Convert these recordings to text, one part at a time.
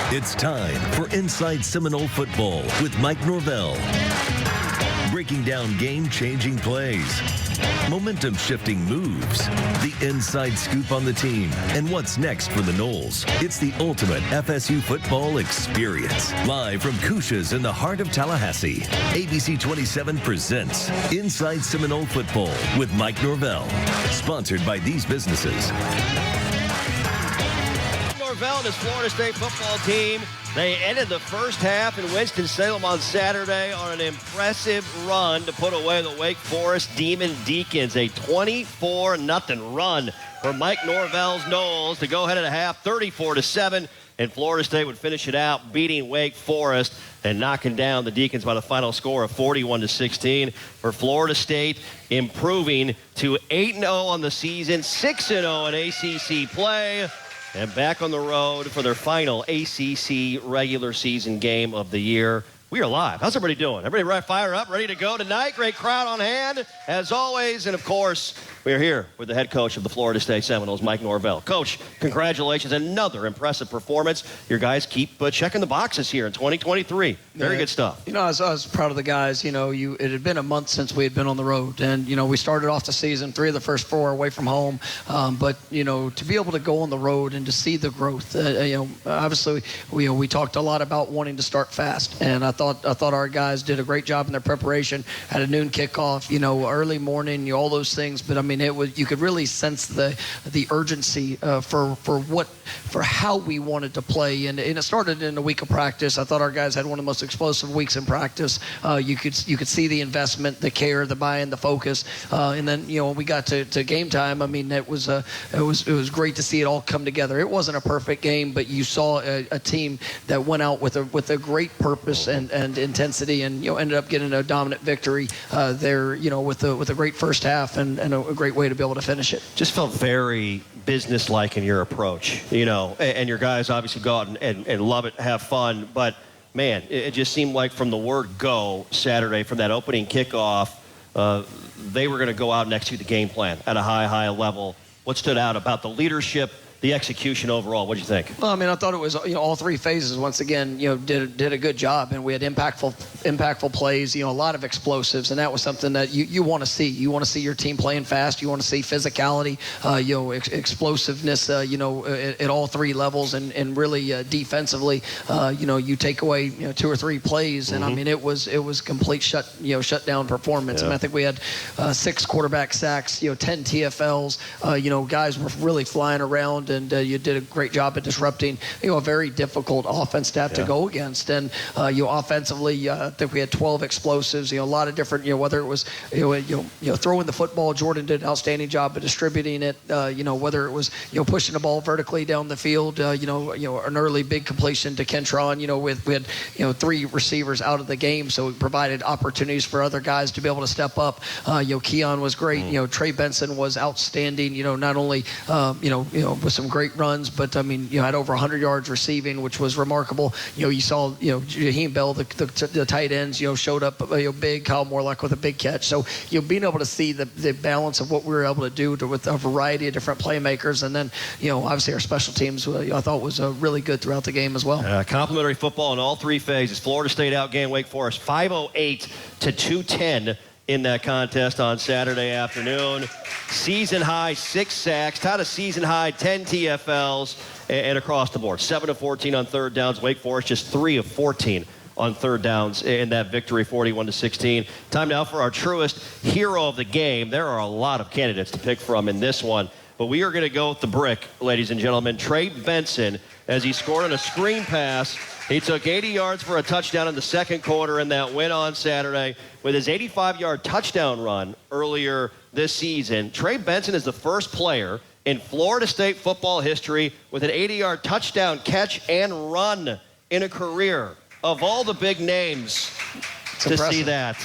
It's time for Inside Seminole Football with Mike Norvell. Breaking down game-changing plays, momentum-shifting moves, the inside scoop on the team, and what's next for the Noles. It's the ultimate FSU football experience. Live from Cusha's in the heart of Tallahassee, ABC 27 presents Inside Seminole Football with Mike Norvell. Sponsored by these businesses. Norvell and his Florida State football team, they ended the first half in Winston-Salem on Saturday on an impressive run to put away the Wake Forest Demon Deacons. A 24-0 run for Mike Norvell's Noles to go ahead at a half, 34-7, and Florida State would finish it out, beating Wake Forest and knocking down the Deacons by the final score of 41-16. For Florida State, improving to 8-0 on the season, 6-0 in ACC play, and back on the road for their final ACC regular season game of the year. We are live. How's everybody doing? Everybody fire up, ready to go tonight? Great crowd on hand, as always. And, of course, we are here with the head coach of the Florida State Seminoles, Mike Norvell. Coach, congratulations. Another impressive performance. Your guys keep checking the boxes here in 2023. Very good stuff. You know, I was proud of the guys. You know, it had been a month since we had been on the road. And, you know, we started off the season 3 of the first 4 away from home. But, you know, to be able to go on the road and to see the growth, you know, obviously we talked a lot about wanting to start fast. And I thought our guys did a great job in their preparation. Had a noon kickoff, you know, early morning, you know, all those things. But I mean, you could really sense the urgency for how we wanted to play. And it started in a week of practice. I thought our guys had one of the most explosive weeks in practice. You could see the investment, the care, the buy-in, the focus. And then, you know, when we got to game time, I mean, it was great to see it all come together. It wasn't a perfect game, but you saw a team that went out with a great purpose and intensity, and, you know, ended up getting a dominant victory there, you know, with a great first half and a great way to be able to finish it. Just felt very business-like in your approach, you know, and your guys obviously go out and love it, have fun, but man, it just seemed like from the word go Saturday, from that opening kickoff, they were going to go out and execute the game plan at a high level. What stood out about the leadership, the execution overall? What do you think? Well, I mean, I thought it was, you know, all 3 phases once again, you know, did a good job, and we had impactful plays, you know, a lot of explosives, and that was something that you want to see. You want to see your team playing fast. You want to see physicality, you know, explosiveness, you know, at all 3 levels, and really defensively, you know, you take away, you know, 2 or 3 plays, and I mean, it was complete shutdown performance. Yeah. I mean, I think we had 6 quarterback sacks, you know, 10 TFLs. You know, guys were really flying around. And you did a great job at disrupting, you know, a very difficult offense to have to go against. And you offensively, I think we had 12 explosives. You know, a lot of different, you know, whether it was you know throwing the football, Jordan did an outstanding job of distributing it. You know, whether it was, you know, pushing the ball vertically down the field. You know, an early big completion to Kentron. You know, we had, you know, 3 receivers out of the game, so it provided opportunities for other guys to be able to step up. You know, Keon was great. You know, Trey Benson was outstanding. You know, not only you know with some great runs, but I mean, you know, had over 100 yards receiving, which was remarkable. You know, you saw, you know, Jaheim Bell, the tight ends, you know, showed up, you know, big. Kyle Morlock with a big catch. So, you know, being able to see the balance of what we were able to do with a variety of different playmakers, and then, you know, obviously our special teams, I thought was really good throughout the game as well. Complimentary football in all 3 phases. Florida State outgained Wake Forest 508 to 210 in that contest on Saturday afternoon. Season high 6 sacks, tied a season high 10 TFLs, and across the board 7 of 14 on third downs. Wake Forest just 3 of 14 on third downs in that victory, 41-16. Time now for our truest hero of the game. There are a lot of candidates to pick from in this one, but we are going to go with the brick, ladies and gentlemen. Trey Benson, as he scored on a screen pass. He took 80 yards for a touchdown in the second quarter in that win on Saturday. With his 85-yard touchdown run earlier this season, Trey Benson is the first player in Florida State football history with an 80-yard touchdown catch and run in a career. Of all the big names to see that,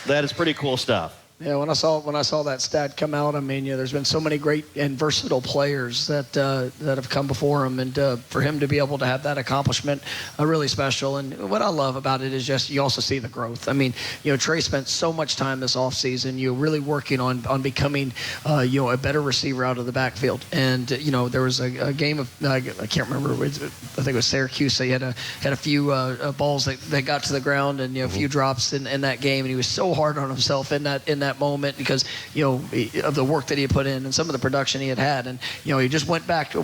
that is pretty cool stuff. Yeah, when I saw that stat come out, I mean, there's been so many great and versatile players that have come before him, and for him to be able to have that accomplishment, really special. And what I love about it is just you also see the growth. I mean, Trey spent so much time this offseason, really working on becoming, a better receiver out of the backfield. And there was a game of I can't remember, I think it was Syracuse. So he had a few balls that got to the ground, and a few drops in that game, and he was so hard on himself in that moment because of the work that he had put in and some of the production he had, and he just went back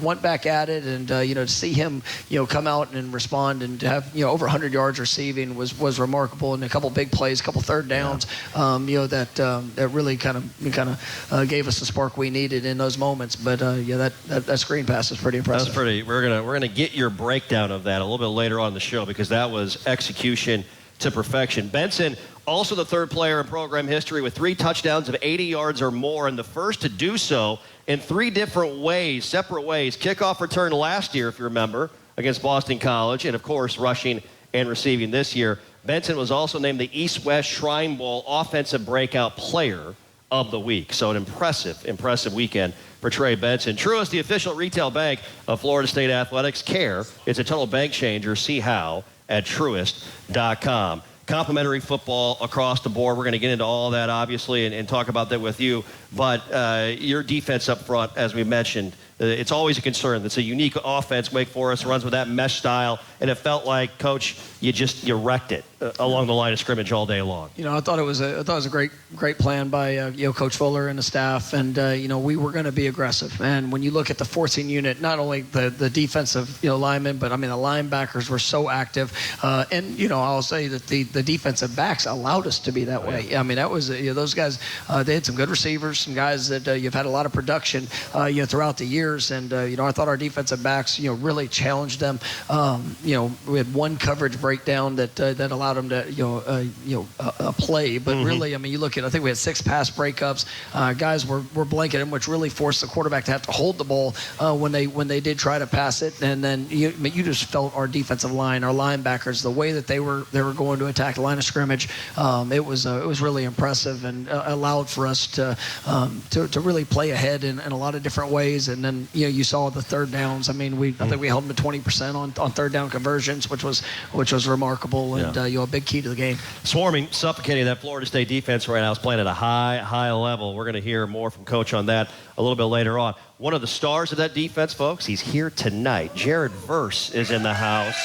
at it, and to see him come out and respond and to have over 100 yards receiving was remarkable, and a couple big plays, a couple third downs, that really kind of gave us the spark we needed in those moments. But that screen pass is pretty impressive. That's pretty. We're gonna get your breakdown of that a little bit later on in the show, because that was execution to perfection. Benson, also the third player in program history with 3 touchdowns of 80 yards or more, and the first to do so in 3 different ways, separate ways. Kickoff return last year, if you remember, against Boston College, and of course rushing and receiving this year. Benson was also named the East-West Shrine Bowl Offensive Breakout Player of the Week. So an impressive weekend for Trey Benson. Truist, the official retail bank of Florida State Athletics. Care, it's a total bank changer. See how at Truist.com. Complimentary football across the board. We're going to get into all that, obviously, and talk about that with you. But your defense up front, as we mentioned, it's always a concern. It's a unique offense. Wake Forest runs with that mesh style, and it felt like, Coach, you wrecked it along the line of scrimmage all day long. I thought it was a great plan by Coach Fuller and the staff, and we were going to be aggressive. And when you look at the forcing unit, not only the defensive linemen, but I mean the linebackers were so active, and I'll say that the defensive backs allowed us to be that way. I mean that was those guys. They had some good receivers, some guys that you've had a lot of production throughout the years, and I thought our defensive backs really challenged them. We had one coverage breakdown that allowed them to play, but really, I mean, you look at, I think we had 6 pass breakups. Guys were blanketing them, which really forced the quarterback to have to hold the ball when they did try to pass it. And then you just felt our defensive line, our linebackers, the way that they were going to attack the line of scrimmage. It was really impressive, and allowed for us to really play ahead in a lot of different ways. And then you saw the third downs. I mean, I think we held them to 20% on third down conversions, which was remarkable, and a big key to the game. Swarming, suffocating that Florida State defense right now is playing at a high level. We're going to hear more from Coach on that a little bit later on. One of the stars of that defense, folks, he's here tonight. Jared Verse is in the house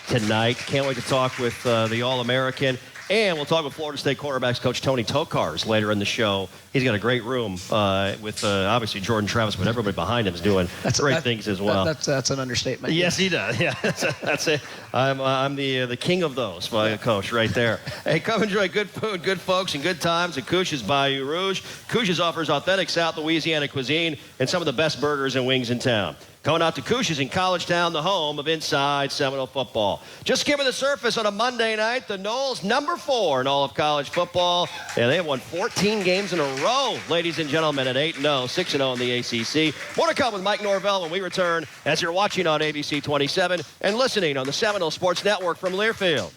tonight. Can't wait to talk with the All-American. And we'll talk with Florida State quarterbacks coach Tony Tokars later in the show. He's got a great room with obviously Jordan Travis, but everybody behind him is doing great things as well. That's an understatement. Yes, he does. Yeah, that's it. I'm the king of those, coach, right there. Hey, come enjoy good food, good folks, and good times at Couch's Bayou Rouge. Couch's offers authentic South Louisiana cuisine and some of the best burgers and wings in town. Going out to Couch's in College Town, the home of Inside Seminole football. Just skimming the surface on a Monday night, the Noles, number 4 in all of college football. And they have won 14 games in a row, ladies and gentlemen, at 8-0, 6-0 in the ACC. More to come with Mike Norvell when we return, as you're watching on ABC 27 and listening on the Seminole Sports Network from Learfield.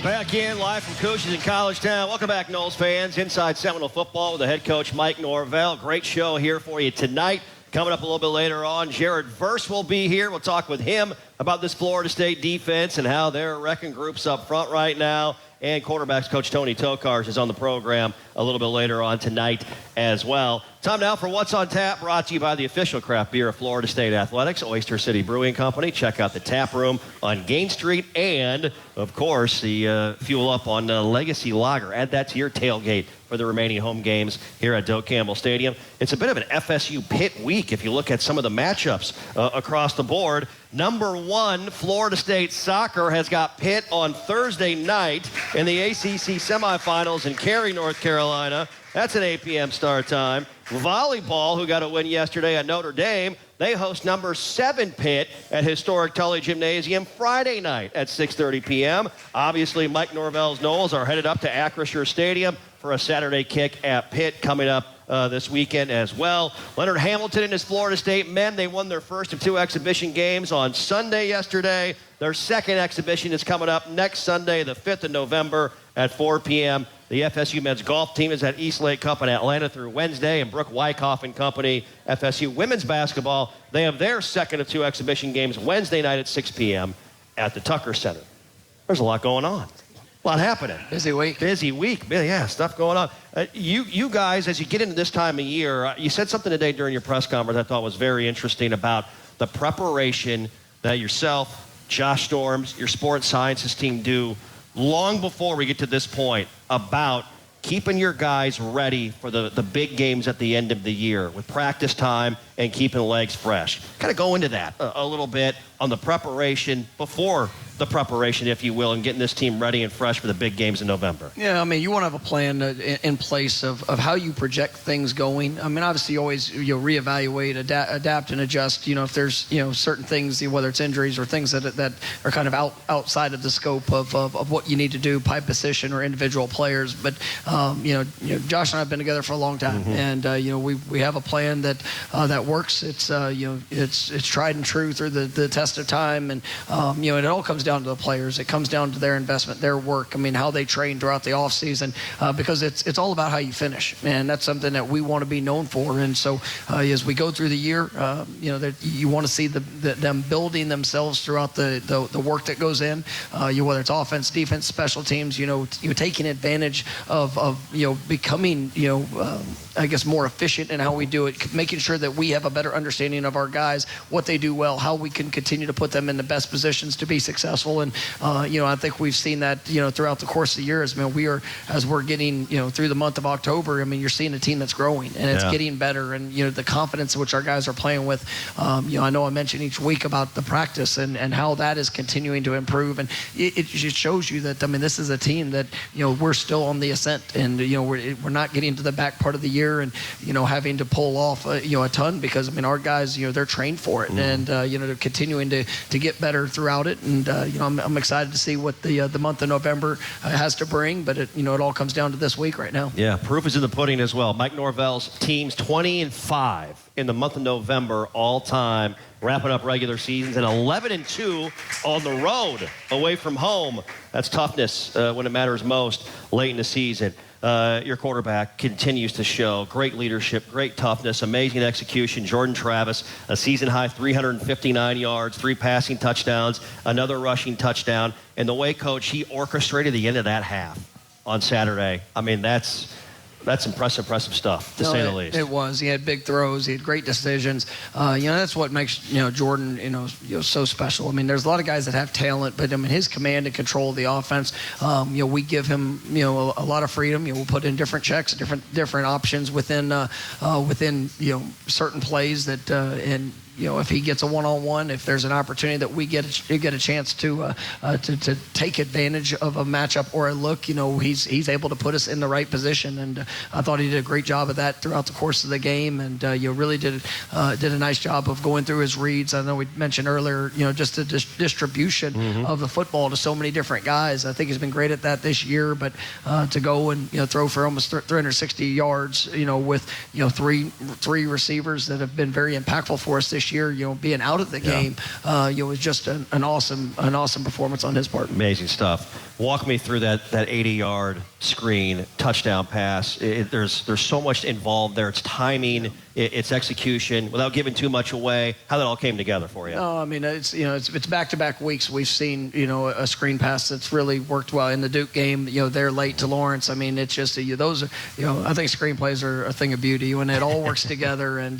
Back in live from Couch's in College Town. Welcome back, Noles fans. Inside Seminole football with the head coach Mike Norvell. Great show here for you tonight. Coming up a little bit later on, Jared Verse will be here. We'll talk with him about this Florida State defense and how they're wrecking groups up front right now. And quarterbacks coach Tony Tokars is on the program a little bit later on tonight as well. Time now for What's on Tap, brought to you by the official craft beer of Florida State Athletics, Oyster City Brewing Company. Check out the tap room on Gain Street, and, of course, the fuel up on Legacy Lager. Add that to your tailgate for the remaining home games here at Doak Campbell Stadium. It's a bit of an FSU Pitt week if you look at some of the matchups across the board. Number 1, Florida State soccer has got Pitt on Thursday night in the ACC semifinals in Cary, North Carolina. That's an 8 p.m. start time. Volleyball, who got a win yesterday at Notre Dame, they host number 7 Pitt at historic Tully Gymnasium Friday night at 6:30 p.m. Obviously, Mike Norvell's Noles are headed up to Acrisure Stadium for a Saturday kick at Pitt coming up this weekend as well. Leonard Hamilton and his Florida State men, they won their first of 2 exhibition games on Sunday yesterday. Their second exhibition is coming up next Sunday, the 5th of November at 4 p.m. The FSU men's golf team is at East Lake Cup in Atlanta through Wednesday, and Brooke Wyckoff and company, FSU women's basketball, they have their second of 2 exhibition games Wednesday night at 6 p.m. at the Tucker Center. There's a lot going on. A lot happening. Busy week. Busy week. Yeah, stuff going on. You guys, as you get into this time of year, you said something today during your press conference I thought was very interesting about the preparation that yourself, Josh Storms, your sports sciences team do long before we get to this point about keeping your guys ready for the big games at the end of the year with practice time and keeping the legs fresh. Kind of go into that a little bit on the preparation before the preparation, if you will, and getting this team ready and fresh for the big games in November. Yeah, I mean, you want to have a plan in place of how you project things going. I mean, obviously, you always reevaluate, adapt, and adjust. If there's certain things, whether it's injuries or things that are kind of outside of the scope of what you need to do by position or individual players. But Josh and I have been together for a long time, and we have a plan that works. It's it's tried and true through the test of time, and it all comes down to the players. It comes down to their investment, their work. I mean, how they train throughout the off season, because it's all about how you finish, and that's something that we want to be known for. And so, as we go through the year, you want to see them building themselves throughout the work that goes in. Whether it's offense, defense, special teams, taking advantage of becoming I guess more efficient in how we do it, making sure that we have a better understanding of our guys, what they do well, how we can continue to put them in the best positions to be successful. And I think we've seen that throughout the course of the year. As we're getting through the month of October, I mean, you're seeing a team that's growing and it's getting better, and the confidence in which our guys are playing with. I know I mention each week about the practice and how that is continuing to improve, and it just shows you that this is a team that we're still on the ascent, and we're not getting to the back part of the year and having to pull off a ton, because our guys they're trained for it, and they're continuing to get better throughout it. And I'm excited to see what the month of November has to bring, but it all comes down to this week right now. Yeah, proof is in the pudding as well. Mike Norvell's team's 20-5 in the month of November all time, wrapping up regular seasons, and 11-2 on the road away from home. That's toughness when it matters most late in the season. Your quarterback continues to show great leadership, great toughness, amazing execution. Jordan Travis, a season-high 359 yards, 3 passing touchdowns, another rushing touchdown. And the way, Coach, he orchestrated the end of that half on Saturday. I mean, that's impressive stuff, to say the least. It was. He had big throws. He had great decisions. That's what makes Jordan so special. I mean, there's a lot of guys that have talent, but his command and control of the offense. We give him a lot of freedom. We'll put in different checks, different options within certain plays that and. If he gets a one-on-one, if there's an opportunity that we get a chance to take advantage of a matchup or a look, he's able to put us in the right position. And I thought he did a great job of that throughout the course of the game, and really did a nice job of going through his reads. I know we mentioned earlier, just the distribution of the football to so many different guys. I think he's been great at that this year. But to go and throw for almost 360 yards, with three receivers that have been very impactful for us this year, being out of the game, was just an awesome performance on his part. Amazing stuff. Walk me through that 80-yard screen touchdown pass. There's so much involved there. It's timing, it's execution. Without giving too much away, how that all came together for you? No, it's back-to-back weeks. We've seen a screen pass that's really worked well in the Duke game. They're late to Lawrence. It's just those are I think screenplays are a thing of beauty when it all works together. And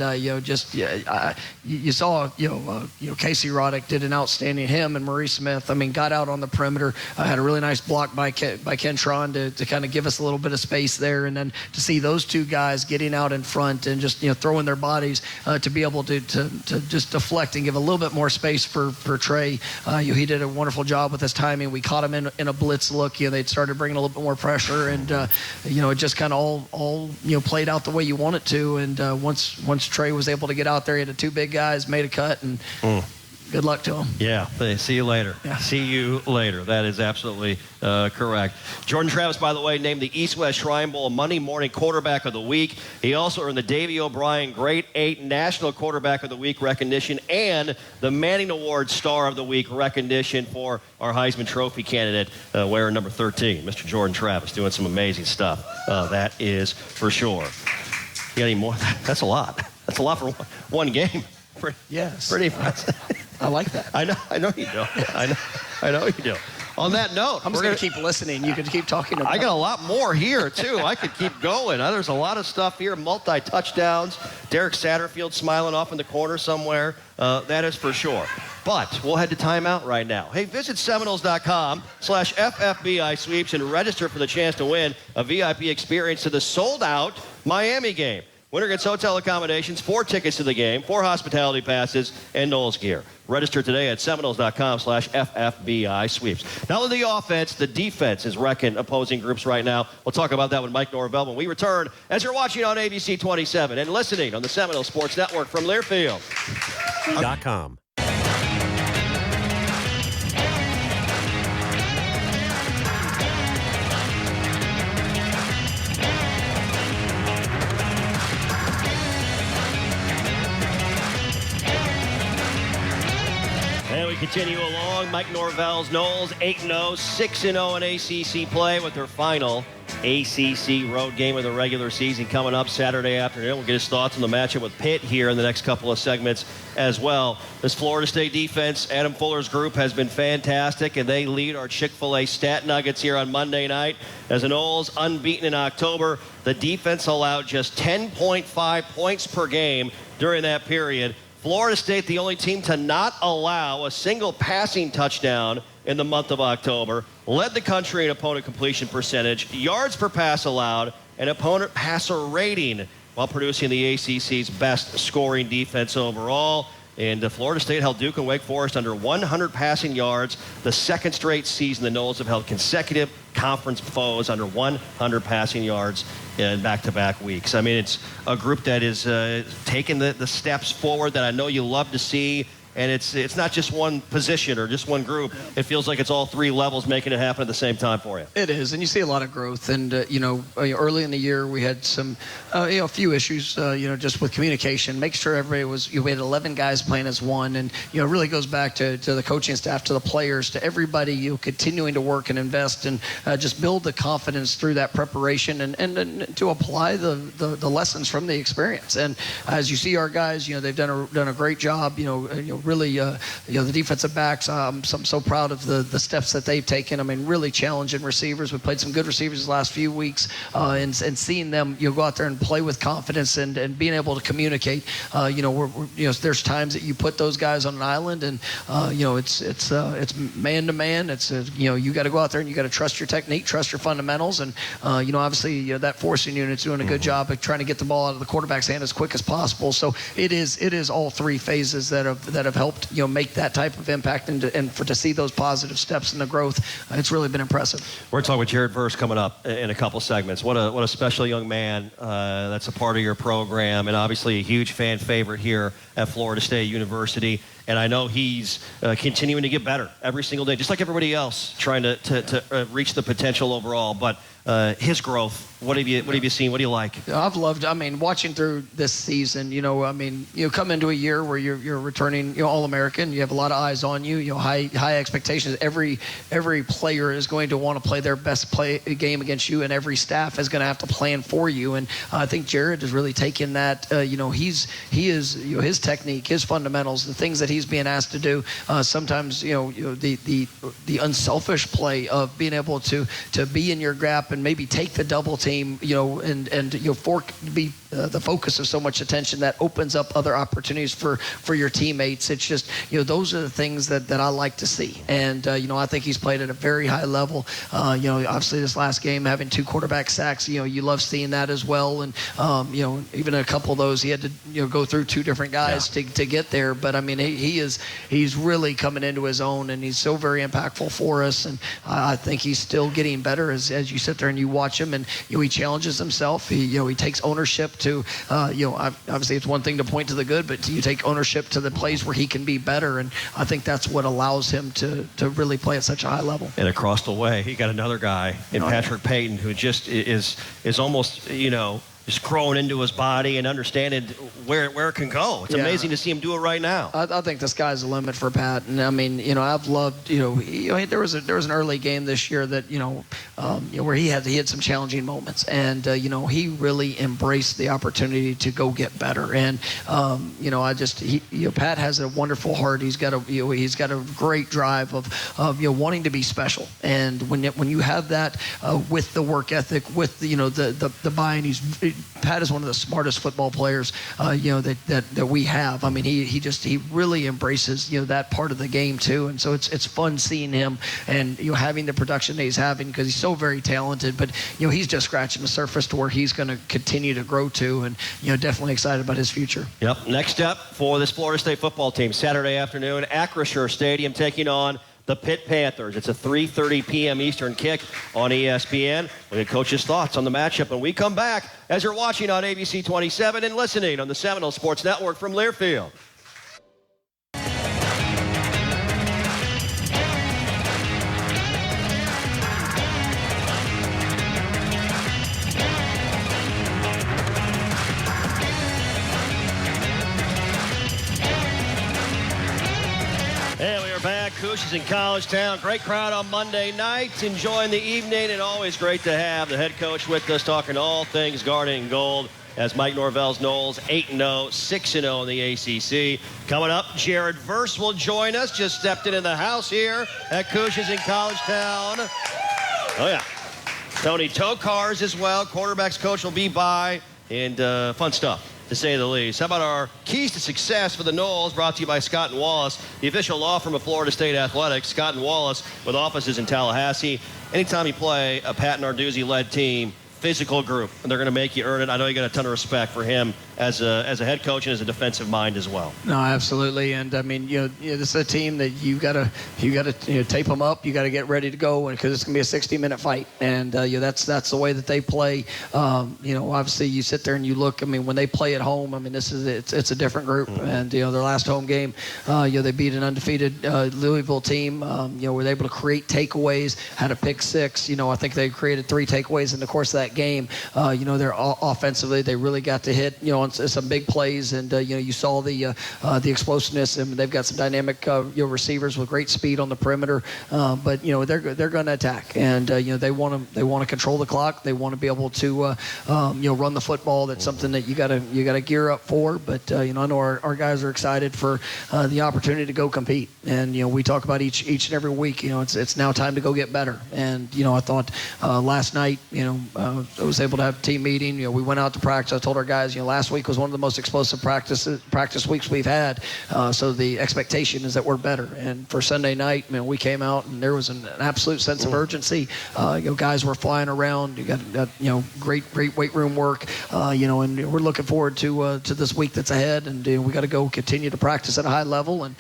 you saw Casey Roddick did an outstanding. Him and Maurice Smith. Got out on the perimeter, had a really nice block by Kentron to kind of give us a little bit of space there, and then to see those two guys getting out in front and just throwing their bodies to be able to just deflect and give a little bit more space for Trey. He did a wonderful job with his timing. We caught him in a blitz look. They started bringing a little bit more pressure, and it just kind of all played out the way you want it to. And once Trey was able to get out there, he had the two big guys, made a cut, and good luck to him. Yeah, see you later. Yeah. See you later. That is absolutely correct. Jordan Travis, by the way, named the East-West Shrine Bowl Monday Morning Quarterback of the Week. He also earned the Davey O'Brien Grade 8 National Quarterback of the Week recognition and the Manning Award Star of the Week recognition for our Heisman Trophy candidate, wearing number 13, Mr. Jordan Travis, doing some amazing stuff. That is for sure. You got any more? That's a lot. That's a lot for one game. Yes. Pretty impressive. I like that. I know you do. I know you do. On that note, I'm just going to keep listening. You can keep talking about I got a lot more here, too. I could keep going. There's a lot of stuff here. Multi-touchdowns. Derek Satterfield smiling off in the corner somewhere. That is for sure. But we'll head to timeout right now. Hey, visit Seminoles.com/FFBI sweeps and register for the chance to win a VIP experience to the sold-out Miami game. Winner gets hotel accommodations, 4 tickets to the game, 4 hospitality passes, and Knowles gear. Register today at Seminoles.com/FFBI sweeps. Not only the offense, the defense is wrecking opposing groups right now. We'll talk about that with Mike Norvell when we return, as you're watching on ABC 27 and listening on the Seminole Sports Network from Learfield. .com. And we continue along. Mike Norvell's Knowles 8-0, 6-0 in ACC play with their final ACC road game of the regular season coming up Saturday afternoon. We'll get his thoughts on the matchup with Pitt here in the next couple of segments as well. This Florida State defense, Adam Fuller's group, has been fantastic, and they lead our Chick-fil-A Stat Nuggets here on Monday night. As the Knowles unbeaten in October, the defense allowed just 10.5 points per game during that period. Florida State, the only team to not allow a single passing touchdown in the month of October, led the country in opponent completion percentage, yards per pass allowed, and opponent passer rating, while producing the ACC's best scoring defense overall. And Florida State held Duke and Wake Forest under 100 passing yards. The second straight season the Knowles have held consecutive conference foes under 100 passing yards in back-to-back weeks. I mean, it's a group that is taking the steps forward that I know you love to see. And it's not just one position or just one group. It feels like it's all 3 levels making it happen at the same time for you. It is, and you see a lot of growth. And early in the year we had some, a few issues, just with communication. Make sure everybody was. We had 11 guys playing as one, and it really goes back to the coaching staff, to the players, to everybody. Continuing to work and invest and just build the confidence through that preparation and to apply the lessons from the experience. And as you see our guys, they've done a great job. Really, the defensive backs, I'm so proud of the steps that they've taken. I mean, really challenging receivers. We've played some good receivers the last few weeks, and seeing them go out there and play with confidence and being able to communicate. There's times that you put those guys on an island, and it's man to man. It's you got to go out there and you got to trust your technique, trust your fundamentals, and obviously that forcing unit's doing a good job of trying to get the ball out of the quarterback's hand as quick as possible. So it is all 3 phases that have helped make that type of impact, and to see those positive steps in the growth, it's really been impressive. We're talking with Jared Verse coming up in a couple segments. What a special young man that's a part of your program, and obviously a huge fan favorite here at Florida State University. And I know he's continuing to get better every single day, just like everybody else, trying to reach the potential overall. But his growth, what have you seen? What do you like? I've loved. I mean, watching through this season. You come into a year where you're returning, All-American. You have a lot of eyes on you. High expectations. Every player is going to want to play their best game against you, and every staff is going to have to plan for you. And I think Jared has really taken that. He is his technique, his fundamentals, the things that he's being asked to do. Sometimes the unselfish play of being able to be in your gap gap and maybe take the double team, and be the focus of so much attention, that opens up other opportunities for your teammates. It's just, those are the things that I like to see. And, I think he's played at a very high level. Obviously this last game, having 2 quarterback sacks, you love seeing that as well. And, even a couple of those, he had to, go through 2 different guys to get there. But, I mean, he's really coming into his own, and he's so very impactful for us. And I think he's still getting better as you sit there and you watch him, and, he challenges himself. He takes ownership to, obviously it's one thing to point to the good, but you take ownership to the plays where he can be better. And I think that's what allows him to really play at such a high level. And across the way, he got another guy in Patrick Payton, who just is almost, just growing into his body and understanding where it can go. It's amazing to see him do it right now. I think the sky's the limit for Pat. And I mean, I've loved, there was an early game this year that, where he had some challenging moments, and he really embraced the opportunity to go get better. And Pat has a wonderful heart. He's got a great drive of wanting to be special. And when you have that with the work ethic, with the buy-in, Pat is one of the smartest football players, that we have. I mean, he really embraces, that part of the game too. And so it's fun seeing him and, having the production that he's having, because he's so very talented, but, he's just scratching the surface to where he's going to continue to grow to, and, definitely excited about his future. Yep. Next up for this Florida State football team, Saturday afternoon, Acrisure Stadium taking on the Pitt Panthers. It's a 3:30 p.m. Eastern kick on ESPN. We'll get Coach's thoughts on the matchup when we come back, as you're watching on ABC 27 and listening on the Seminole Sports Network from Learfield. And we are back. Couch is in College Town. Great crowd on Monday night, enjoying the evening, and always great to have the head coach with us, talking all things Garnet and Gold, as Mike Norvell's Noles 8-0, 6-0 in the ACC. Coming up, Jared Verse will join us. Just stepped into the house here at Couch is in College Town. Oh, yeah. Tony Tokars as well. Quarterbacks coach will be by, and fun stuff, to say the least. How about our keys to success for the Noles, brought to you by Scott & Wallace, the official law firm of Florida State Athletics. Scott & Wallace, with offices in Tallahassee. Anytime you play a Pat Narduzzi-led team, physical group, and they're going to make you earn it. I know you got a ton of respect for him as a head coach and as a defensive mind as well. No, absolutely. And I mean, this is a team that you got to tape them up. You got to get ready to go, because it's going to be a 60-minute fight. And that's the way that they play. Obviously you sit there and you look. I mean, when they play at home, I mean, it's a different group. Mm-hmm. And their last home game, they beat an undefeated Louisville team. Were able to create takeaways, had a pick six. I think they created 3 takeaways in the course of that game. They're offensively, they really got to hit on some big plays, and you saw the explosiveness, and they've got some dynamic receivers with great speed on the perimeter. But they're going to attack, and they want to control the clock. They want to be able to run the football. That's something that you got to gear up for. But I know our guys are excited for the opportunity to go compete. And we talk about each and every week. It's now time to go get better. And I thought last night I was able to have a team meeting. We went out to practice. I told our guys, last week was one of the most explosive practice weeks we've had. So the expectation is that we're better. And for Sunday night, we came out and there was an absolute sense of urgency. Guys were flying around. You got great weight room work. And we're looking forward to this week that's ahead. And we got to go continue to practice at a high level and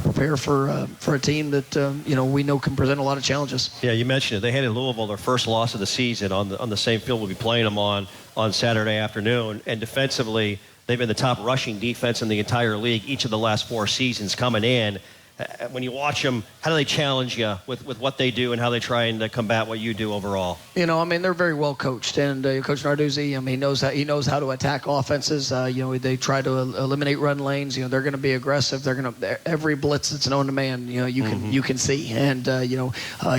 prepare for a team that we know can present a lot of challenges. Yeah, you mentioned it. They handed Louisville their first loss of the season on the same field we'll be playing them on Saturday afternoon. And defensively, they've been the top rushing defense in the entire league each of the last 4 seasons coming in. When you watch them, how do they challenge you with what they do and how they try and combat what you do overall? They're very well coached, and Coach Narduzzi, he knows how to attack offenses. They try to eliminate run lanes. They're going to be aggressive. They're going to every blitz that's known to man. You can see, and they're going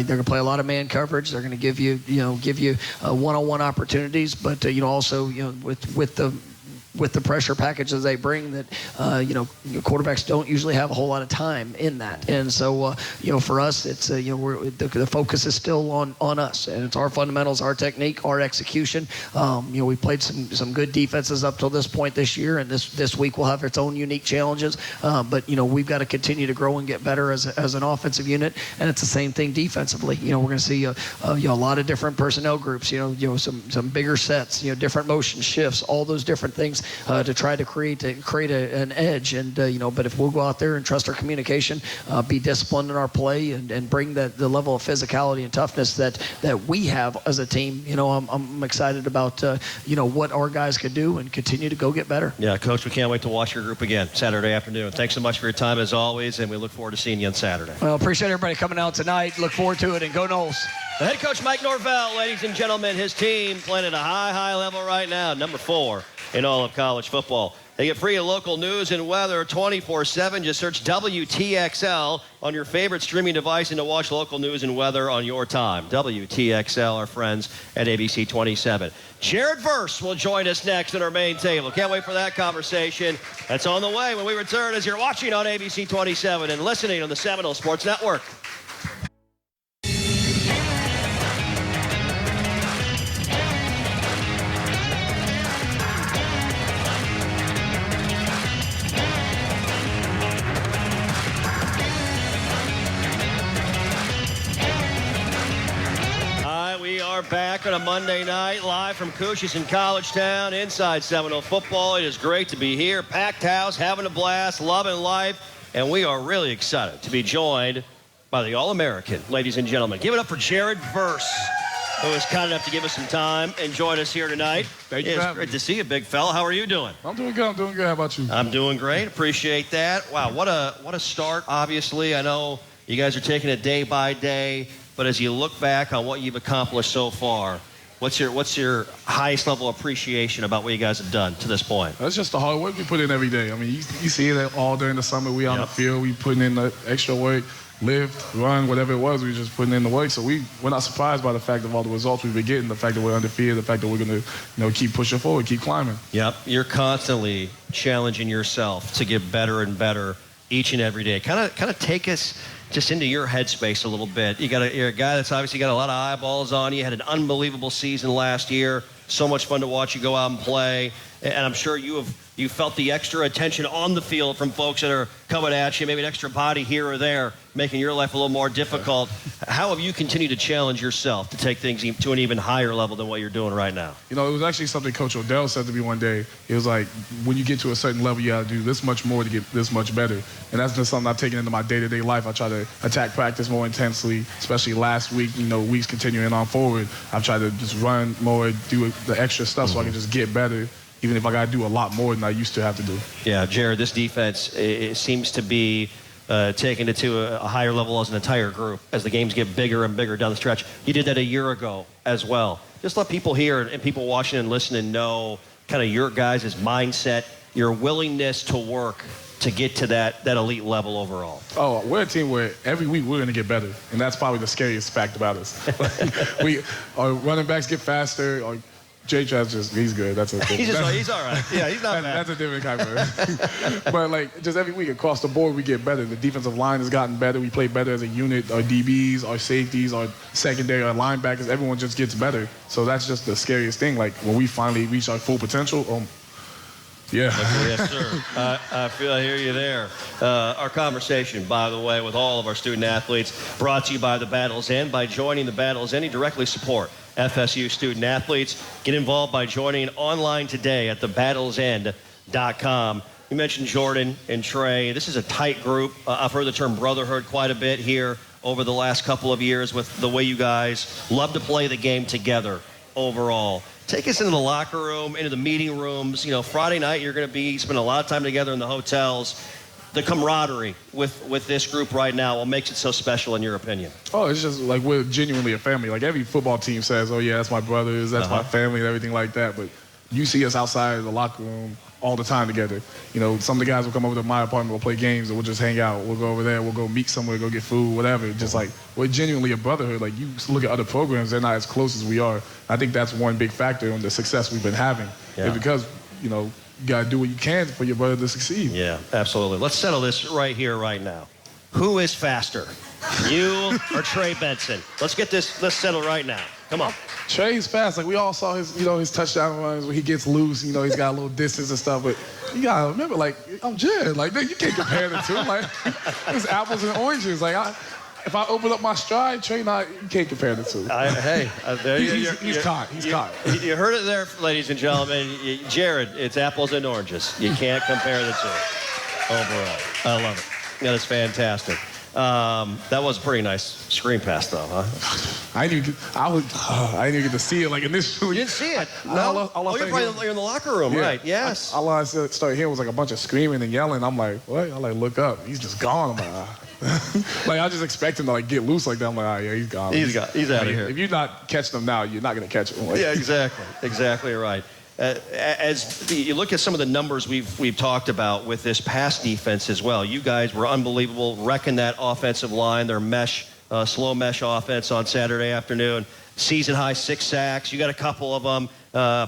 to play a lot of man coverage. They're going to give you one-on-one opportunities, but also with with the pressure packages they bring that, quarterbacks don't usually have a whole lot of time in that. And so, for us, it's, the focus is still on us. And it's our fundamentals, our technique, our execution. We played some good defenses up till this point this year, and this week will have its own unique challenges. But we've got to continue to grow and get better as an offensive unit, and it's the same thing defensively. We're going to see a lot of different personnel groups. Some bigger sets. Different motion shifts. All those different things to try to create an edge. And but if we'll go out there and trust our communication, be disciplined in our play, and bring the level of physicality and toughness that we have as a team, I'm excited about what our guys could do and continue to go get better. Yeah, Coach, we can't wait to watch your group again Saturday afternoon. Thanks so much for your time as always, and we look forward to seeing you on Saturday. Well, appreciate everybody coming out tonight. Look forward to it, and go Noles. The head coach Mike Norvell, ladies and gentlemen, his team playing at a high level right now, number 4 in all of college football. They get free local news and weather 24/7. Just search WTXL on your favorite streaming device and to watch local news and weather on your time. WTXL, our friends at ABC 27. Jared Verse will join us next at our main table. Can't wait for that conversation. That's on the way when we return as you're watching on ABC 27 and listening on the Seminole Sports Network. Back on a Monday night, live from Cousha's in College Town, inside Seminole football. It is great to be here. Packed house, having a blast, loving life, and we are really excited to be joined by the All-American, ladies and gentlemen. Give it up for Jared Verse, who was kind enough to give us some time and join us here tonight. Thank you. It's great to see you, big fella. How are you doing? I'm doing good. How about you? I'm doing great. Appreciate that. Wow, what a start, obviously. I know you guys are taking it day by day. But as you look back on what you've accomplished so far, what's your highest level of appreciation about what you guys have done to this point? That's just the hard work we put in every day. I mean, you see it all during the summer. We on the field. We putting in the extra work, lift, run, whatever it was. We just putting in the work. So we're not surprised by the fact of all the results we've been getting, the fact that we're undefeated, the fact that we're going to keep pushing forward, keep climbing. Yep. You're constantly challenging yourself to get better and better each and every day. Kind of take us just into your headspace a little bit. You're a guy that's obviously got a lot of eyeballs on you. Had an unbelievable season last year. So much fun to watch you go out and play. And I'm sure you felt the extra attention on the field from folks that are coming at you, maybe an extra body here or there, making your life a little more difficult. How have you continued to challenge yourself to take things to an even higher level than what you're doing right now? It was actually something Coach Odell said to me one day. It was like, when you get to a certain level, you got to do this much more to get this much better. And that's just something I've taken into my day-to-day life. I try to attack practice more intensely, especially last week, weeks continuing on forward. I've tried to just run more, do the extra stuff so I can just get better, even if I got to do a lot more than I used to have to do. Yeah, Jared, this defense, it seems to be taking it to a higher level as an entire group as the games get bigger and bigger down the stretch. You did that a year ago as well. Just let people hear and people watching and listening know kind of your guys' mindset, your willingness to work to get to that elite level overall. Oh, we're a team where every week we're going to get better, and that's probably the scariest fact about us. Our running backs get faster, our J-Trav he's good. That's a he's all right. Yeah, he's not bad. That's a different kind of But, just every week across the board, we get better. The defensive line has gotten better. We play better as a unit. Our DBs, our safeties, our secondary, our linebackers, everyone just gets better. So that's just the scariest thing. Like, when we finally reach our full potential, yeah. Yes, sir. I hear you there. Our conversation, by the way, with all of our student athletes, brought to you by the Battle's End. By joining the Battle's End, you directly support FSU student athletes. Get involved by joining online today at thebattlesend.com. You mentioned Jordan and Trey. This is a tight group. I've heard the term brotherhood quite a bit here over the last couple of years with the way you guys love to play the game together overall. Take us into the locker room, into the meeting rooms. Friday night you're going to be spending a lot of time together in the hotels. The camaraderie with this group right now, what makes it so special in your opinion? Oh, it's just like we're genuinely a family. Like every football team says, oh yeah, that's my brothers, that's my family and everything like that. But you see us outside of the locker room all the time together. Some of the guys will come over to my apartment, we'll play games, and we'll just hang out. We'll go over there, we'll go meet somewhere, go get food, whatever. Just like, we're genuinely a brotherhood. Like, you look at other programs, they're not as close as we are. I think that's one big factor in the success we've been having. Yeah. It's because, you got to do what you can for your brother to succeed. Yeah, absolutely. Let's settle this right here, right now. Who is faster, you or Trey Benson? Let's settle right now. Come on. Trey's fast. Like, we all saw his touchdown runs where he gets loose. He's got a little distance and stuff. But you got to remember, like, I'm Jared. Like, you can't compare the two. Like, it's apples and oranges. Like, if I open up my stride, Trey, you can't compare the two. There he's caught. He's caught. You heard it there, ladies and gentlemen. Jared, it's apples and oranges. You can't compare the two overall. I love it. That is fantastic. That was a pretty nice screen pass, though, huh? I didn't even get to see it like initially. You didn't see it? No? You're in the locker room, yeah. Right? Yes. All I started hearing was like a bunch of screaming and yelling. I'm like, what? I look up. He's just gone. I'm like, like, I just expect him to get loose like that. I'm like, yeah, he's gone. He's out of here. If you're not catching him now, you're not going to catch him. Yeah, exactly right. As you look at some of the numbers we've talked about with this pass defense as well, you guys were unbelievable, wrecking that offensive line, their slow mesh offense on Saturday afternoon. Season high 6 sacks. You got a couple of them.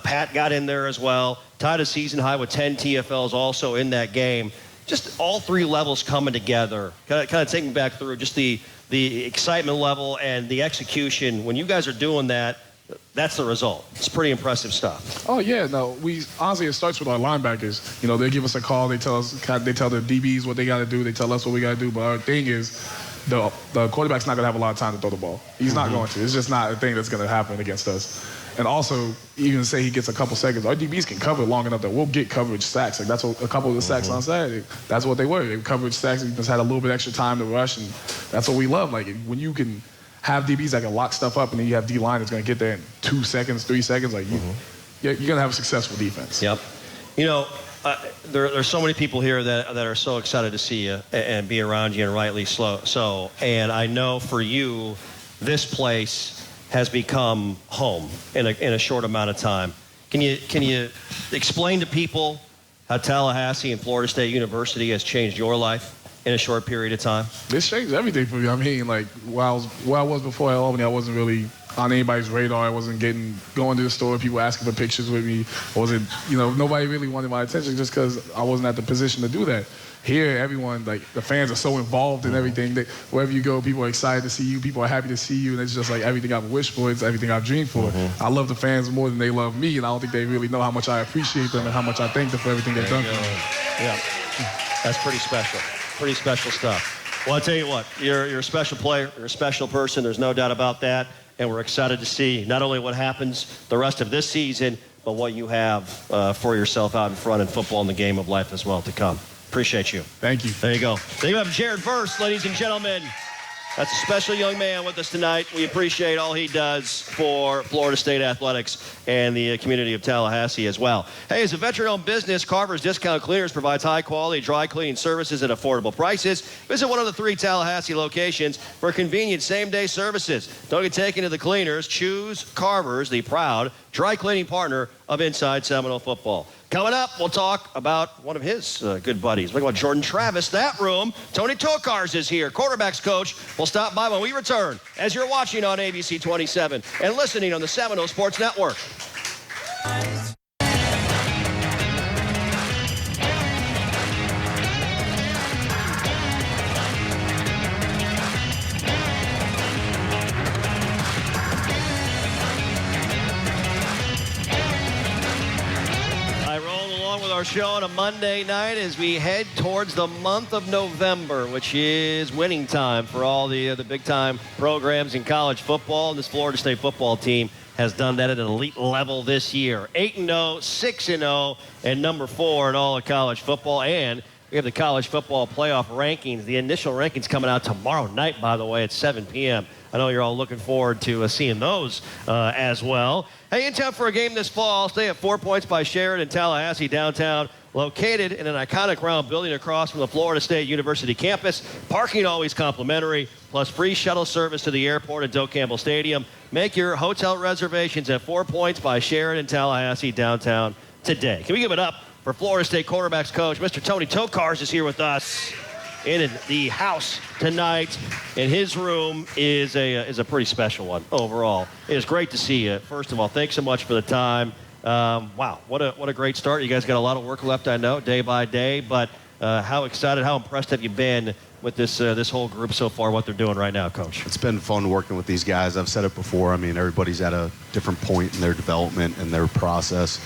Pat got in there as well. Tied a season high with 10 TFLs also in that game. Just all 3 levels coming together. Kind of take me back through just the excitement level and the execution. When you guys are doing that, that's the result. It's pretty impressive stuff. Oh, yeah. No, honestly, it starts with our linebackers. They give us a call. They tell the DBs what they got to do. They tell us what we got to do. But our thing is, the quarterback's not going to have a lot of time to throw the ball. He's not going to. It's just not a thing that's going to happen against us. And also, even say he gets a couple seconds, our DBs can cover long enough that we'll get coverage sacks. Like, that's what a couple of the sacks on Saturday, that's what they were. They were coverage sacks. We just had a little bit extra time to rush, and that's what we love. Like, when you can have DBs that can lock stuff up, and then you have D-line that's going to get there in 2 seconds, 3 seconds, like, you're going to have a successful defense. Yep. There's so many people here that are so excited to see you and be around you, and rightly so. And I know for you, this place has become home in a short amount of time. Can you explain to people how Tallahassee and Florida State University has changed your life in a short period of time? This changed everything for me. I mean, like, where I was before at Albany, I wasn't really on anybody's radar. I wasn't going to the store, people asking for pictures with me. Nobody really wanted my attention just because I wasn't at the position to do that. Here, everyone, like, the fans are so involved in everything. Wherever you go, people are excited to see you. People are happy to see you. And it's just like everything I've wished for. It's everything I've dreamed for. I love the fans more than they love me. And I don't think they really know how much I appreciate them and how much I thank them for everything they've done for me. Yeah, that's pretty special. Pretty special stuff. Well, I'll tell you what, you're a special player. You're a special person. There's no doubt about that. And we're excited to see not only what happens the rest of this season, but what you have for yourself out in front in football and the game of life as well to come. Appreciate you. Thank you. There you go. There you have Jared Verse, ladies and gentlemen. That's a special young man with us tonight. We appreciate all he does for Florida State athletics and the community of Tallahassee as well. Hey, as a veteran-owned business, Carver's Discount Cleaners provides high-quality dry cleaning services at affordable prices. Visit one of the 3 Tallahassee locations for convenient same-day services. Don't get taken to the cleaners. Choose Carver's, the proud dry cleaning partner of Inside Seminole Football. Coming up, we'll talk about one of his good buddies. Look about Jordan Travis. That room, Tony Tokars is here, quarterback's coach. We'll stop by when we return as you're watching on ABC 27 and listening on the Seminole Sports Network. Our show on a Monday night as we head towards the month of November, which is winning time for all the big-time programs in college football. And this Florida State football team has done that at an elite level this year. 8-0, 6-0, and number 4 in all of college football. And we have the college football playoff rankings. The initial rankings coming out tomorrow night, by the way, at 7 p.m. I know you're all looking forward to seeing those as well. Hey, in town for a game this fall, stay at 4 Points by Sheridan, Tallahassee, downtown, located in an iconic round building across from the Florida State University campus. Parking always complimentary, plus free shuttle service to the airport at Doak Campbell Stadium. Make your hotel reservations at 4 Points by Sheridan, Tallahassee, downtown today. Can we give it up for Florida State quarterbacks coach, Mr. Tony Tokars is here with us in the house tonight, and his room is a pretty special one overall. It is great to see you. First of all, thanks so much for the time Wow, what a great start. You guys got a lot of work left, I know, day by day. But how excited, how impressed have you been with this whole group so far, what they're doing right now, Coach? It's been fun working with these guys. I've said it before. I mean, everybody's at a different point in their development and their process.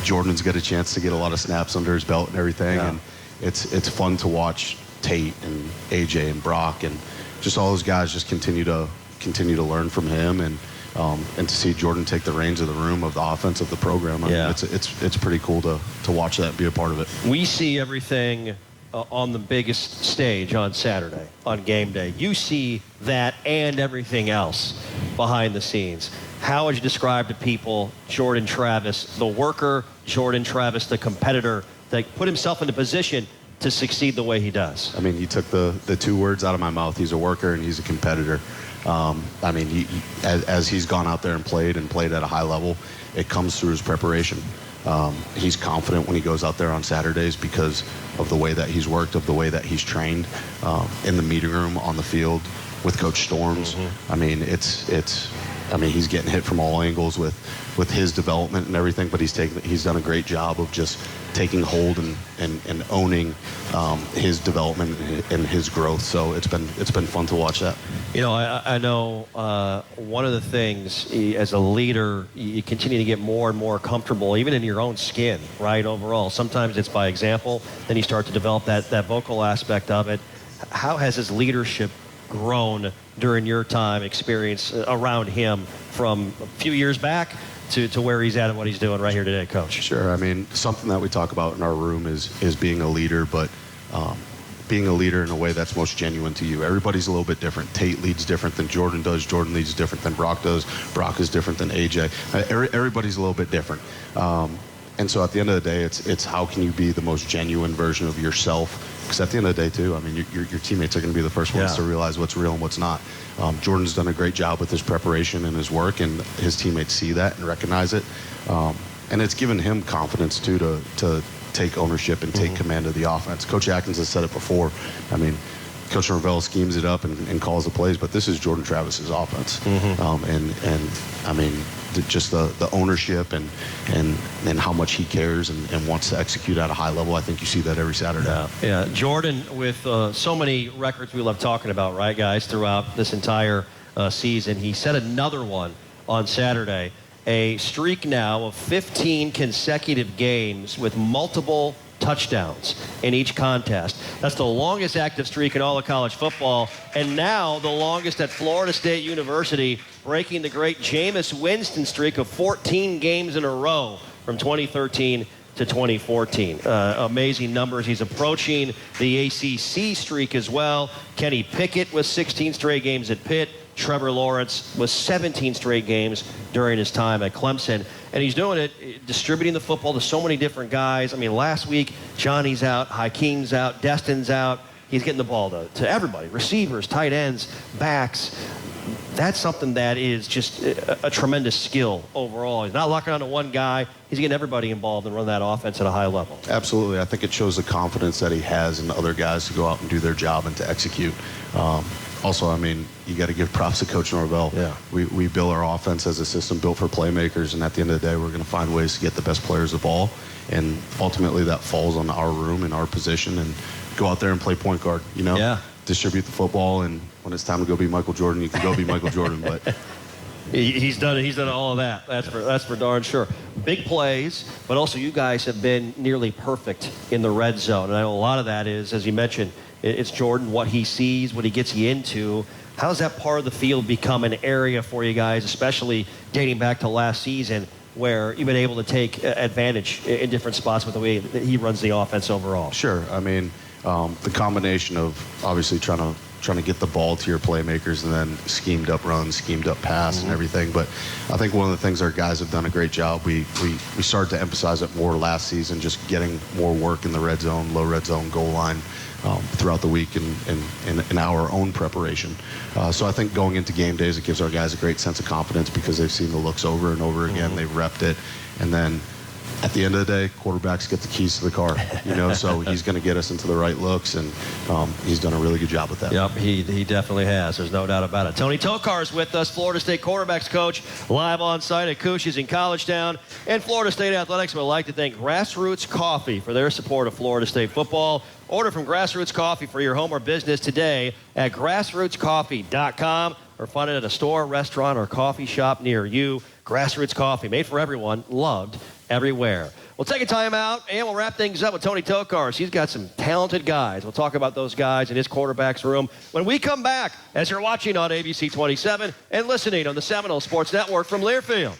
Jordan's got a chance to get a lot of snaps under his belt and everything, and it's fun to watch Tate and AJ and Brock and just all those guys just continue to learn from him and to see Jordan take the reins of the room, of the offense, of the program. I mean, it's pretty cool to watch that and be a part of it. We see everything on the biggest stage on Saturday, on game day. You see that and everything else behind the scenes. How would you describe to people Jordan Travis, the worker, Jordan Travis, the competitor, that put himself in a position to succeed the way he does? I mean, you took the two words out of my mouth. He's a worker and he's a competitor. I mean, as he's gone out there and played at a high level, it comes through his preparation. He's confident when he goes out there on Saturdays because of the way that he's worked, of the way that he's trained in the meeting room, on the field, with Coach Storms. I mean, he's getting hit from all angles with his development and everything, but he's done a great job of just taking hold and owning his development and his growth. So it's been fun to watch that. You know, I know one of the things as a leader, you continue to get more and more comfortable, even in your own skin, right, overall. Sometimes it's by example, then you start to develop that vocal aspect of it. How has his leadership grown during your time experience around him from a few years back to where he's at and what he's doing right here today, Coach? Sure. I mean, something that we talk about in our room is being a leader, but being a leader in a way that's most genuine to you. Everybody's a little bit different. Tate leads different than Jordan does. Jordan leads different than Brock does. Brock is different than AJ. Everybody's a little bit different. And so at the end of the day, it's how can you be the most genuine version of yourself? Because at the end of the day, too, I mean, your teammates are going to be the first ones to realize what's real and what's not. Jordan's done a great job with his preparation and his work, and his teammates see that and recognize it. And it's given him confidence, too, to take ownership and take command of the offense. Coach Atkins has said it before. I mean, Coach Norvell schemes it up and calls the plays, but this is Jordan Travis's offense. And I mean, just the ownership and how much he cares and wants to execute at a high level. I think you see that every Saturday. Yeah. Jordan, with so many records we love talking about, right, guys, throughout this entire season, he set another one on Saturday. A streak now of 15 consecutive games with multiple touchdowns in each contest. That's the longest active streak in all of college football, and now the longest at Florida State University, breaking the great Jameis Winston streak of 14 games in a row from 2013 to 2014. Amazing numbers. He's approaching the ACC streak as well. Kenny Pickett with 16 straight games at Pitt. Trevor Lawrence with 17 straight games during his time at Clemson. And he's doing it, distributing the football to so many different guys. I mean, last week, Johnny's out, Hakeem's out, Destin's out. He's getting the ball to everybody, receivers, tight ends, backs. That's something that is just a tremendous skill overall. He's not locking on to one guy. He's getting everybody involved and run that offense at a high level. Absolutely. I think it shows the confidence that he has in the other guys to go out and do their job and to execute. Also, I mean, you got to give props to Coach Norvell. Yeah. We build our offense as a system built for playmakers, and at the end of the day, we're going to find ways to get the best players the ball, and ultimately that falls on our room and our position, and go out there and play point guard, you know? Yeah. Distribute the football, and when it's time to go be Michael Jordan, you can go be Michael Jordan, but... He's done it. He's done all of that. That's for darn sure. Big plays, but also you guys have been nearly perfect in the red zone. And I know a lot of that is, as you mentioned, it's Jordan, what he sees, what he gets you into. How does that part of the field become an area for you guys, especially dating back to last season, where you've been able to take advantage in different spots with the way that he runs the offense overall? Sure. I mean, the combination of obviously trying to get the ball to your playmakers and then schemed up runs, schemed up pass and everything. But I think one of the things our guys have done a great job, we started to emphasize it more last season, just getting more work in the red zone, low red zone, goal line throughout the week in our own preparation. So I think going into game days, it gives our guys a great sense of confidence because they've seen the looks over and over again. They've repped it. And then at the end of the day, quarterbacks get the keys to the car, so he's going to get us into the right looks, and he's done a really good job with that. Yep, he definitely has. There's no doubt about it. Tony Tokar is with us, Florida State quarterbacks coach, live on site at Couches in College Town. And Florida State Athletics would like to thank Grassroots Coffee for their support of Florida State football. Order from Grassroots Coffee for your home or business today at grassrootscoffee.com, or find it at a store, restaurant, or coffee shop near you. Grassroots Coffee, made for everyone, loved everywhere. We'll take a time out, and we'll wrap things up with Tony Tokar. He's got some talented guys. We'll talk about those guys in his quarterback's room when we come back, as you're watching on ABC 27 and listening on the Seminole Sports Network from Learfield.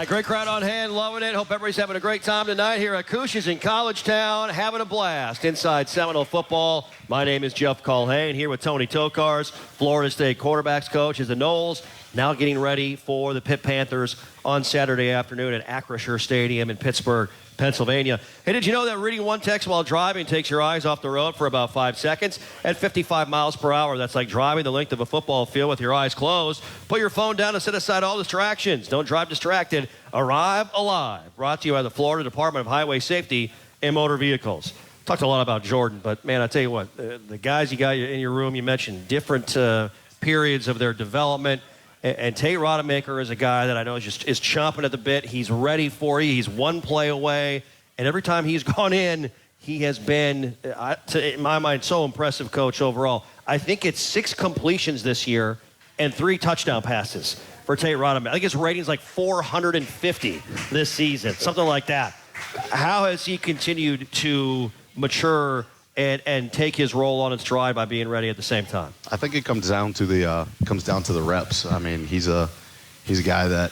Great crowd on hand, loving it. Hope everybody's having a great time tonight here at Couches in College Town, having a blast inside Seminole football. My name is Jeff Culhane, here with Tony Tokars, Florida State quarterbacks coach, as the Noles now getting ready for the Pitt Panthers on Saturday afternoon at Acrisure Stadium in Pittsburgh, Pennsylvania. Hey, did you know that reading one text while driving takes your eyes off the road for about 5 seconds? At 55 miles per hour, that's like driving the length of a football field with your eyes closed. Put your phone down and set aside all distractions. Don't drive distracted. Arrive alive. Brought to you by the Florida Department of Highway Safety and Motor Vehicles. Talked a lot about Jordan, but, man, I tell you what, the guys you got in your room, you mentioned different periods of their development. And Tate Rodemaker is a guy that I know is chomping at the bit. He's ready for you. He's one play away. And every time he's gone in, he has been, in my mind, so impressive, Coach, overall. I think it's 6 completions this year and 3 touchdown passes for Tate Rodemaker. I think his rating's like 450 this season, something like that. How has he continued to mature and take his role on its stride by being ready at the same time? I think it comes down to the reps. I mean, he's a guy that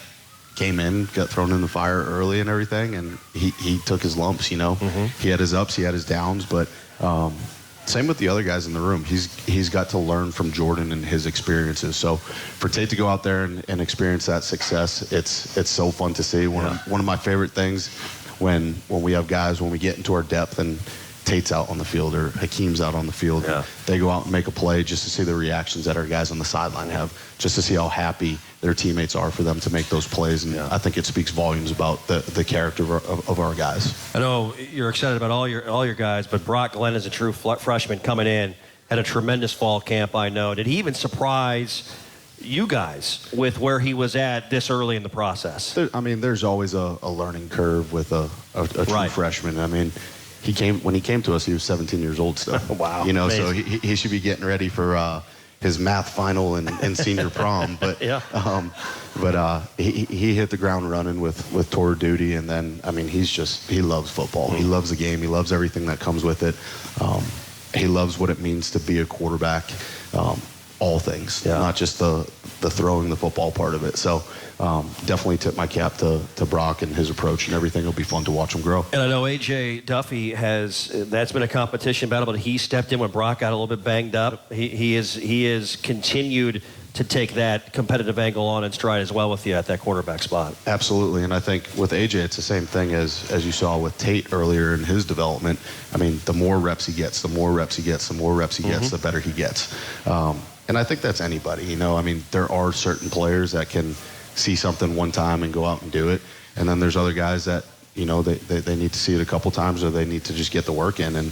came in, got thrown in the fire early and everything, and he took his lumps. Mm-hmm. He had his ups, he had his downs, but same with the other guys in the room. He's got to learn from Jordan and his experiences. So for Tate to go out there and experience that success, it's so fun to see. One of my favorite things when we have guys, when we get into our depth and Tate's out on the field or Hakeem's out on the field. Yeah. They go out and make a play just to see the reactions that our guys on the sideline have, just to see how happy their teammates are for them to make those plays. And I think it speaks volumes about the character of our guys. I know you're excited about all your guys, but Brock Glenn is a true freshman coming in, had a tremendous fall camp, I know. Did he even surprise you guys with where he was at this early in the process? There's always a learning curve with a true freshman. I mean, when he came to us, he was 17 years old still. Wow. Amazing. So he should be getting ready for his math final and senior prom. But he hit the ground running with tour duty, and then he loves football. He loves the game. He loves everything that comes with it. He loves what it means to be a quarterback. All things, not just the throwing the football part of it. So definitely tip my cap to Brock and his approach and everything. It'll be fun to watch him grow. And I know A.J. Duffy that's been a competition battle, but he stepped in when Brock got a little bit banged up. He is continued to take that competitive angle on in stride as well with you at that quarterback spot. Absolutely, and I think with A.J. it's the same thing as you saw with Tate earlier in his development. The more reps he gets, the the better he gets. And I think that's anybody, there are certain players that can see something one time and go out and do it. And then there's other guys that, they need to see it a couple times, or they need to just get the work in. And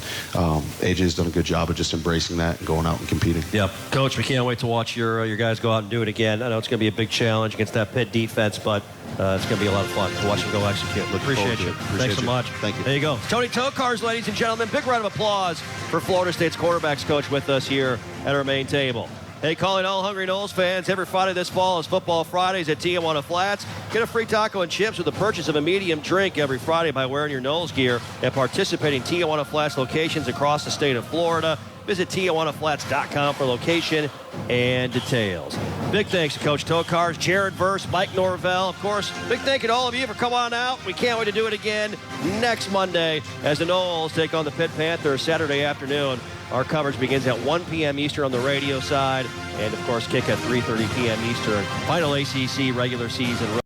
AJ's done a good job of just embracing that and going out and competing. Yep. Coach, we can't wait to watch your guys go out and do it again. I know it's going to be a big challenge against that Pitt defense, but it's going to be a lot of fun to watch them go execute. Appreciate you. Thanks so much. Thank you. There you go. Tony Tokars, ladies and gentlemen. Big round of applause for Florida State's quarterbacks coach with us here at our main table. Hey, calling all hungry Noles fans, every Friday this fall is Football Fridays at Tijuana Flats. Get a free taco and chips with the purchase of a medium drink every Friday by wearing your Noles gear at participating Tijuana Flats locations across the state of Florida. Visit TijuanaFlats.com for location and details. Big thanks to Coach Tokars, Jared Verse, Mike Norvell. Of course, big thank you to all of you for coming on out. We can't wait to do it again next Monday as the Noles take on the Pitt Panthers Saturday afternoon. Our coverage begins at 1 p.m. Eastern on the radio side, and, of course, kick at 3:30 p.m. Eastern. Final ACC regular season.